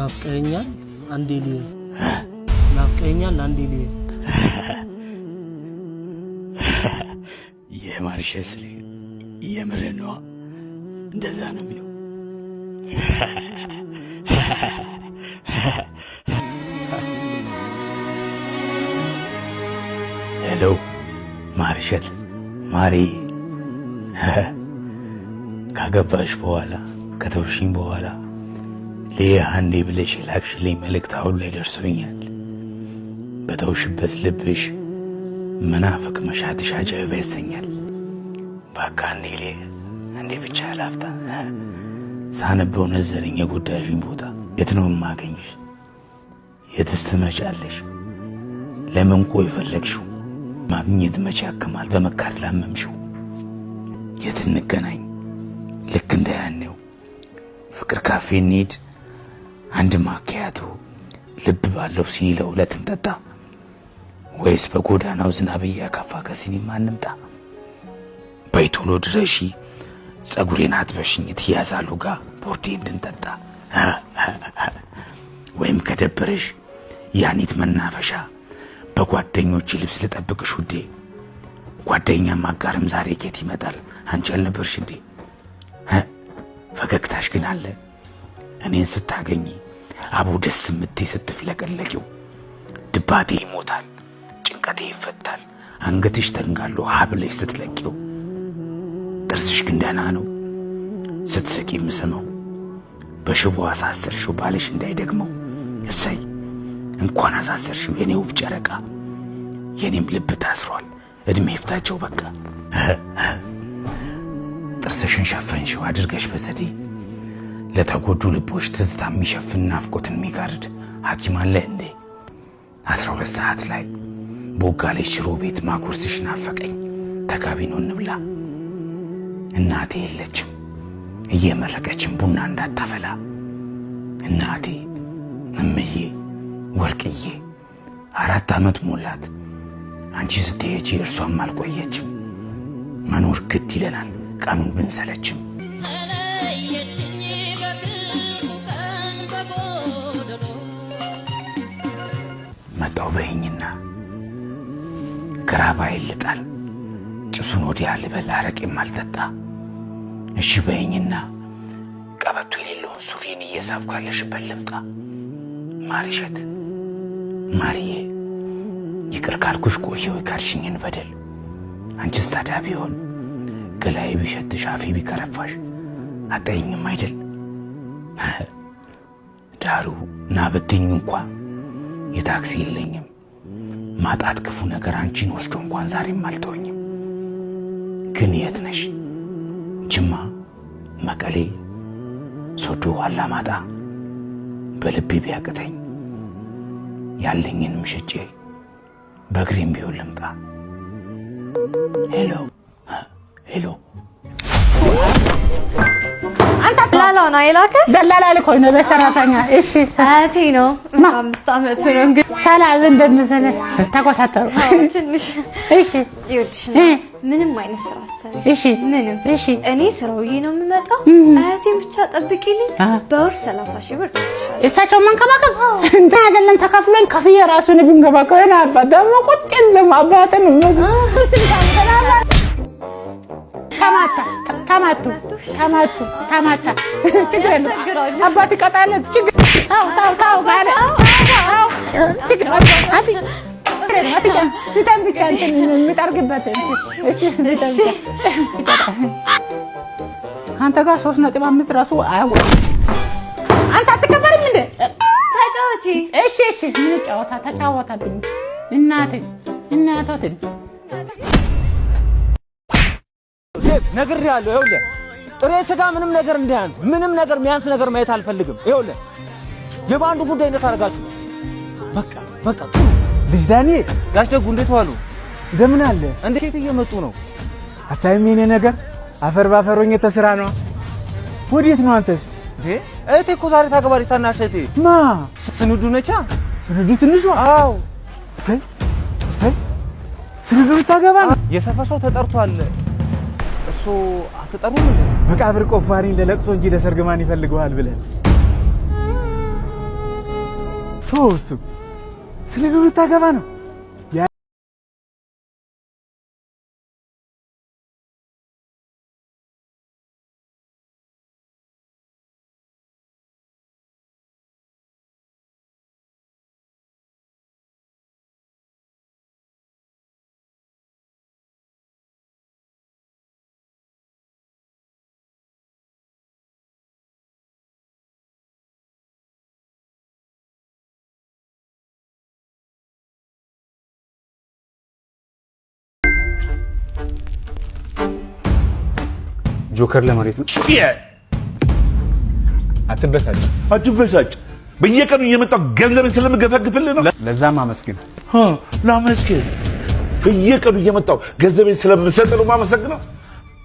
ናፍቀኛል አንዴ ልይ ናፍቀኛል አንዴ ልይ የማርሸስ የምርኗ እንደዛ ነው የሚለው። ሄሎ ማርሸት ማሪ ካገባሽ በኋላ ከተውሽኝ በኋላ ሌላ አንዴ ብለሽ ላክሽልኝ መልእክት አሁን ላይ ደርሶኛል። በተውሽበት ልብሽ መናፈቅ መሻትሽ አጃይባ ያሰኛል። ባካ አንዴ ብቻ ላፍታ ሳነበው ነዘረኝ የጎዳሽኝ ቦታ የት ነው የማገኝሽ? የትስ ትመጫለሽ? ለምን ቆይ ፈለግሽው? ማግኘት መቼ ያክማል በመካድ ላመምሽው? የት እንገናኝ ልክ እንደያኔው ፍቅር ካፌ እንሂድ አንድ ማኪያቶ ልብ ባለው ሲኒ ለሁለት እንጠጣ ወይስ በጎዳናው ዝናብ እያካፋ ከሲኒማ እንምጣ? በይቶሎ ድረሺ ጸጉሬን አጥበሽኝ ትያዛሉ ጋር ቦርዴ እንድንጠጣ ወይም ከደበረሽ ያኒት መናፈሻ በጓደኞች ልብስ ልጠብቅሽ ውዴ። ጓደኛ ማጋርም ዛሬ ኬት ይመጣል አንቺ አልነበርሽ እንዴ? ፈገግታሽ ግን አለ እኔን ስታገኚ አቡ ደስ ምትይ ስትፍለቀለቂው ድባቴ ይሞታል ጭንቀቴ ይፈታል አንገትሽ ተንጋሎ ሀብለሽ ስትለቂው ጥርስሽ ግን ደህና ነው ስትስቂ የምስመው በሽቦ አሳሰርሽው ባልሽ እንዳይደግመው እሰይ እንኳን አሳሰርሽው የኔ ውብ ጨረቃ የኔም ልብ ታስሯል እድሜ ይፍታቸው በቃ። ጥርስሽን ሸፈንሽው አድርገሽ በዘዴ ለተጎዱ ልቦች ትዝታ የሚሸፍን ናፍቆትን የሚጋርድ ሐኪም አለ እንዴ? 12 ሰዓት ላይ ቦጋለሽ ሽሮ ቤት ማኩርስሽ ናፈቀኝ ተጋቢ ነው እንብላ። እናቴ የለችም እየመረቀችም ቡና እንዳታፈላ እናቴ እምዬ ወርቅዬ 4 ዓመት ሞላት አንቺ ስትሄጂ እርሷም አልቆየችም። መኖር ግድ ይለናል ቀኑን ብንሰለችም። መጣው በይኝና ግራባ ይልጣል ጭሱን ወዲያ ልበል አረቄም አልጠጣ። እሺ በይኝና ቀበቶ የሌለውን ሱሪን እየሳብኩ ያለሽበት ልምጣ። ማርሸት ማርዬ ይቅር ካልኩሽ ቆየው ካልሽኝን በደል አንቺስ ታዲያ ቢሆን ገላይ ቢሸትሽ አፌ ቢከረፋሽ አጠይኝም አይደል? ዳሩ ናብትኝ እንኳን የታክሲ የለኝም ማጣት ክፉ ነገር አንቺን ወስዶ እንኳን ዛሬም አልተወኝም። ግን የት ነሽ? ጅማ፣ መቀሌ፣ ሶዶ፣ አላማጣ በልቤ ቢያቅተኝ ያለኝንም ሽጬ በእግሬም ቢሆን ልምጣ። ሄሎ ሄሎ አንተ ደላላው ነው የላከሽ? ደላላ ልኮኝ ነው በሰራተኛ። እሺ አቲ ነው 5 አመቱ ነው እንግዲህ ሰላም እንደምትነ ተቆጣጣው ትንሽ። እሺ ይኸውልሽ ምንም አይነት ስራ አሰሪ። እሺ ምንም። እሺ እኔ ስራውዬ ነው የምመጣው። አያቴን ብቻ ጠብቂልኝ። በወር 30,000 ብር ትሻለሽ። እሳቸው መንከባከብ እንደ አይደለም ተከፍሎን ከፍዬ ራሱን ብንከባከብ ነው። አባ ደግሞ ቁጭ እንደማባተን ነው ተማታ ችግር የለም አባት ይቀጣለት ችግር ታው ጋር ችግር ሲተን ብቻ እንትን የሚጠርግበት እሺ አንተ ጋር 3.5 ራሱ አያወጣም። አንተ አትከበርም እንዴ? ተጫወቺ። እሺ ምን ጫወታ ተጫወታብኝ እናቶትን ነግሬሃለሁ። ይኸውልህ ጥሬ ስጋ ምንም ነገር እንዳያንስ ምንም ነገር የሚያንስ ነገር ማየት አልፈልግም። ይኸውልህ የባንዱ ጉዳይ እንደታረጋችሁ በቃ ልጅ ዳንኤል ጋሽ ደጉ እንዴት ዋሉ? እንደምን አለ? እንዴት እየመጡ ነው? አታይም የኔ ነገር አፈር ባፈሮኝ ተስራ ነው። ወዴት ነው አንተስ? እህቴ እኮ ዛሬ ታገባለች። ታናሽ እህቴ ማ ስንዱ ነቻ? ስንዱ ትንሿ? አዎ ስንዱ ልታገባ ነው? የሰፈር ሰው ተጠርቷል። እርሶ አትጠሩም? መቃብር ቆፋሪ ለለቅሶ እንጂ ለሰርግ ማን ይፈልገዋል ብለን ተወሱ ስለምን ልታገባ ነው? ጆከር ለመሬት ነው። አትበሳጭ። በየቀኑ እየመጣሁ ገንዘብን ስለምገፈግፍልህ ነው። ለዛም አመስግን። ላመስግን። በየቀኑ እየመጣሁ ገንዘብን ስለምሰጥ ነው የማመሰግነው።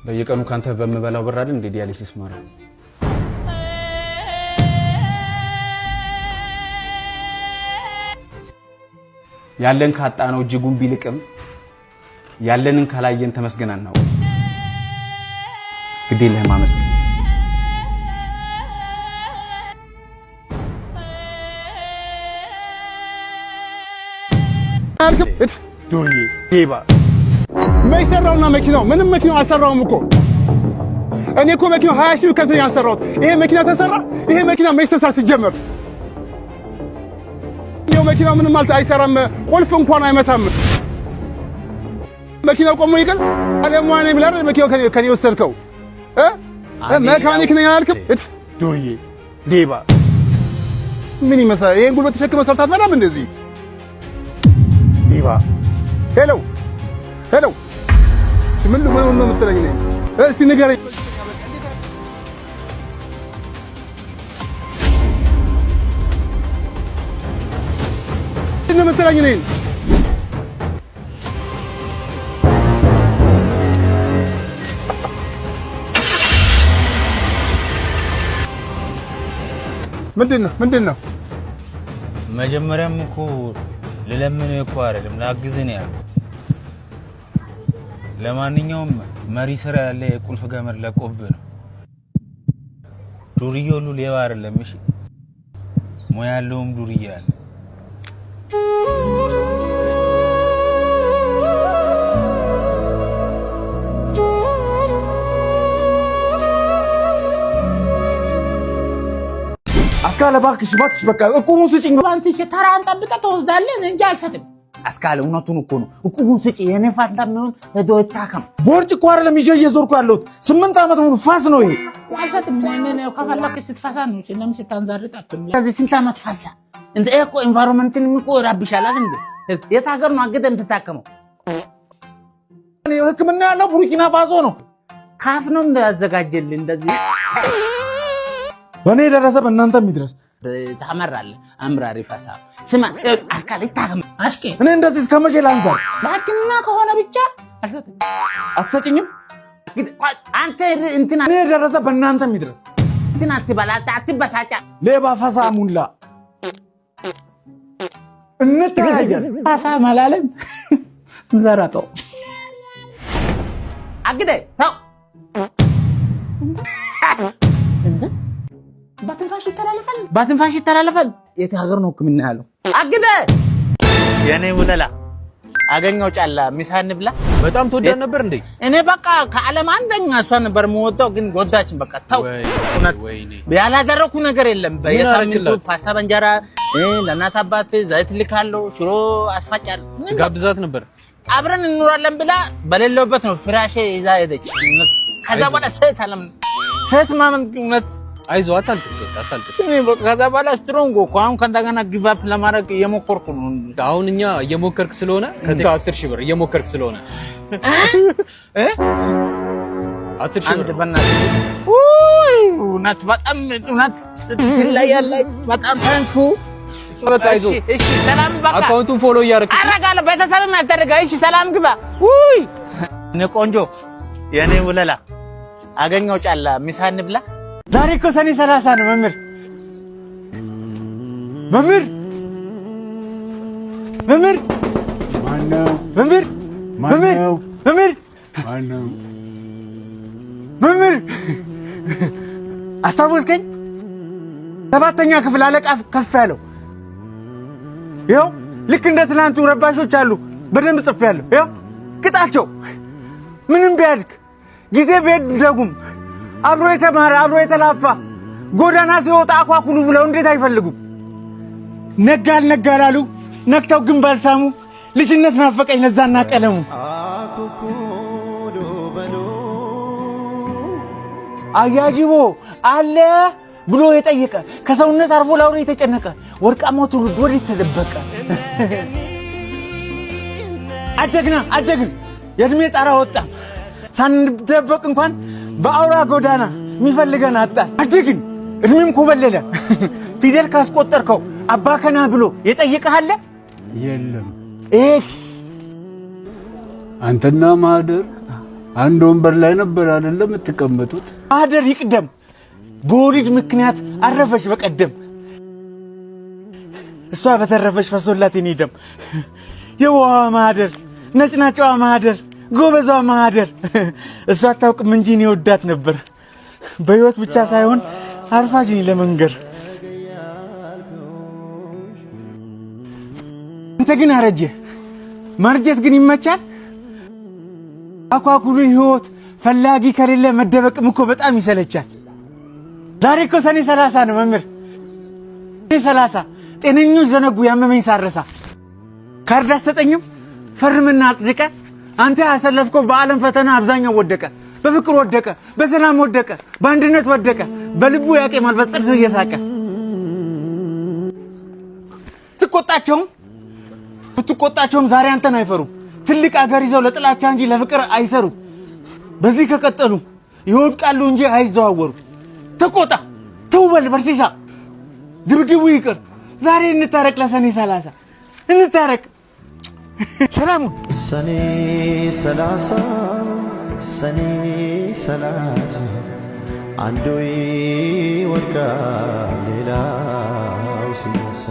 በየቀኑ ካንተ በምበላው ብር አይደል እንደ ዲያሊሲስ ማረው። ያለን ካጣ ነው እጅጉን ቢልቅም ያለንን ካላየን ተመስገናና ነው። ግዴ ለህም አመስግን። ዱርዬ ዴባ የማይሰራውና መኪናው ምንም መኪናው አልሰራውም እኮ እኔ እኮ መኪናው 20 ሺህ ከፍተኛ ያሰራሁት ይሄ መኪና ተሰራ። ይሄ መኪና ተሰራ ሲጀመር ይሄው መኪናው ምንም አይሰራም። ቁልፍ እንኳን አይመታም። መኪናው ቆሞ ይቀር አለማኔ ብላር መኪናው ከኔ ወሰድከው መካኒክ ነኝ አልክም። ዱርዬ ዴባ ምን ይመስላል? ይሄን ጉልበት ተሸክመ ሰርታት በላም እንደዚህ ዴባ ሄሎ ምን ነው የምትለኝ ነኝ? እስቲ ንገረኝ። ምንድነው የምትለኝ ነኝ? ምንድን ነው? መጀመሪያም እኮ ልለምን እኮ አይደለም ላግዝህ ነው ያልኩት። ለማንኛውም መሪ ስራ ያለ የቁልፍ ገመድ ለቆብህ ነው። ዱርዬ ሁሉ ሌባ አይደለም። እሺ ሙያ ያለውም ዱርዬ አለ። አስካለ እባክሽ በቃ እቁቡን ስጪኝ። ባንሲሽ ተራን ጠብቀህ ትወስዳለህ እንጂ አልሰጥም። አስካለ እውነቱን እኮ ነው። እቁቡን ስጪ። የኔ ፋንታ የሚሆን ሄዶታ ካም ቦርጭ እኮ አይደለም ይዤ እየዞርኩ ያለሁት 8 ዓመት ሙሉ ፋስ ነው ይሄ። አልሰጥም። ምን ከፈለክ ስትፈሳ ነው ለምን ስታንዛርጥ አትም ከዚህ ስንት ዓመት ፋሳ እንደ እኮ ኢንቫይሮንመንትን እኮ ይራብሻል አይደል? የት ሀገር ነው አገደ የምትታከመው? እኔ ሕክምና ያለው ቡርኪና ፋሶ ነው። ካፍ ነው እንዳዘጋጀልኝ እንደዚህ በእኔ የደረሰ በእናንተ የሚድረስ ታመራለህ። አምራሪ ፈሳ ስማ አስካለ ይታከም አሽቄ እኔ እንደዚህ እስከመቼ ላንዛር? ለሕክምና ከሆነ ብቻ አልሰጥም። አትሰጭኝም? አንተ እንትና እኔ የደረሰ በእናንተ የሚድረስ እንትና አትበላታ አትበሳጫ ሌባ ፈሳ ሙላ እንተያያለን። ፈሳ ማላለም ዘራጠው አግደ ተው ባትንፋሽ ይተላለፋል። የት ሀገር ነው ህክምና ያለው? አግደ የኔ ውለላ አገኘው ጫላ ሚሳን ብላ በጣም ተወዳጅ ነበር እንዴ? እኔ በቃ ከዓለም አንደኛ እሷ ነበር የምወጣው፣ ግን ጎዳችን። በቃ ተው እውነት ያላደረኩ ነገር የለም። በየሳምንቱ ፓስታ በእንጀራ ለእናት አባት ዘይት ልካለሁ፣ ሽሮ አስፋጫለሁ። ጋብዛት ነበር አብረን እንኖራለን ብላ በሌለውበት ነው ፍራሼ ይዛ ሄደች። ከዛ በኋላ ሴት ማመን እውነት አይዞህ አታልቅስ፣ በቃ አታልቅስ። እኔ በቃ ከዛ በኋላ ስትሮንግ እኮ አሁን ከእንደገና ጊቭ አፕ ለማድረግ እየሞከርኩ ነው። አሁን እኛ እየሞከርክ ስለሆነ ከ10 ሺህ ብር እየሞከርክ ስለሆነ 10 ሺህ ብር እውነት በጣም እውነት ትለያለህ። በጣም ታንኩ። በቃ አይዞህ። እሺ ሰላም። በቃ አካውንቱን ፎሎ እያደረግህ አረጋለሁ። ቤተሰብም ያደረጋ። እሺ ሰላም ግባ። ውይ እኔ ቆንጆ የኔ ውለላ አገኘው ጫላ ሚሳን ብላ። ዛሬ እኮ ሰኔ 30 ነው። መምህር ማነው? መምህር አስታወስከኝ? 7ኛ ክፍል አለቃ ከፍ ያለው ይኸው ልክ እንደ ትናንቱ ረባሾች አሉ። በደንብ ጽፌያለሁ። ይኸው ቅጣቸው። ምንም ቢያድግ ጊዜ ቢሄድ ደጉም አብሮ የተማረ አብሮ የተላፋ ጎዳና ሲወጣ አኳኩሉ ብለው እንዴት አይፈልጉም? ነጋ አልነጋላሉ ነክተው ግን ባልሳሙ ልጅነት ናፈቀኝ ለዛና ቀለሙ። አያጅቦ አለ ብሎ የጠየቀ ከሰውነት አርፎ ላውሬ የተጨነቀ ወርቃማው ትውልድ ወዴት ተደበቀ? አደግን የእድሜ ጣራ ወጣ ሳንደበቅ እንኳን በአውራ ጎዳና የሚፈልገን አጣ። አደግን እድሜም ኮበለለ ፊደል ካስቆጠርከው አባከና ብሎ የጠየቀህ አለ? የለም። ኤክስ አንተና ማህደር አንድ ወንበር ላይ ነበር አይደለም የምትቀመጡት? ማህደር ይቅደም በወሊድ ምክንያት አረፈች በቀደም እሷ በተረፈች ፈሶላት የኔ ደም። የዋህ ማህደር ነጭናጫዋ ማህደር ጎበዟ ማህደር እሷ አታውቅም እንጂ እኔ ወዳት ነበር በህይወት ብቻ ሳይሆን አርፋጅኝ ለመንገር። አንተ ግን አረጀ ማርጀት ግን ይመቻል። አኳኩሉ ህይወት ፈላጊ ከሌለ መደበቅም እኮ በጣም ይሰለቻል። ዛሬ እኮ ሰኔ 30 ነው መምህር። ሰኔ 30 ጤነኞች ዘነጉ ያመመኝ ሳረሳ። ካርድ አትሰጠኝም ፈርምና አጽድቀ። አንተ ያሰለፍከው በዓለም ፈተና አብዛኛው ወደቀ። በፍቅር ወደቀ፣ በሰላም ወደቀ፣ በአንድነት ወደቀ። በልቡ ያቄማል በጥርሱ እየሳቀ። ብትቆጣቸውም ዛሬ አንተን አይፈሩም። ትልቅ አገር ይዘው ለጥላቻ እንጂ ለፍቅር አይሰሩም። በዚህ ከቀጠሉ ይወድቃሉ እንጂ አይዘዋወሩ። ተቆጣ ተውበል በርሲሳ ድብድቡ ይቅር። ዛሬ እንታረቅ ለሰኔ 30 እንታረቅ። ሰላሙ ሰኔ 30 አንዱ ይወድቃል ሌላው ሲነሳ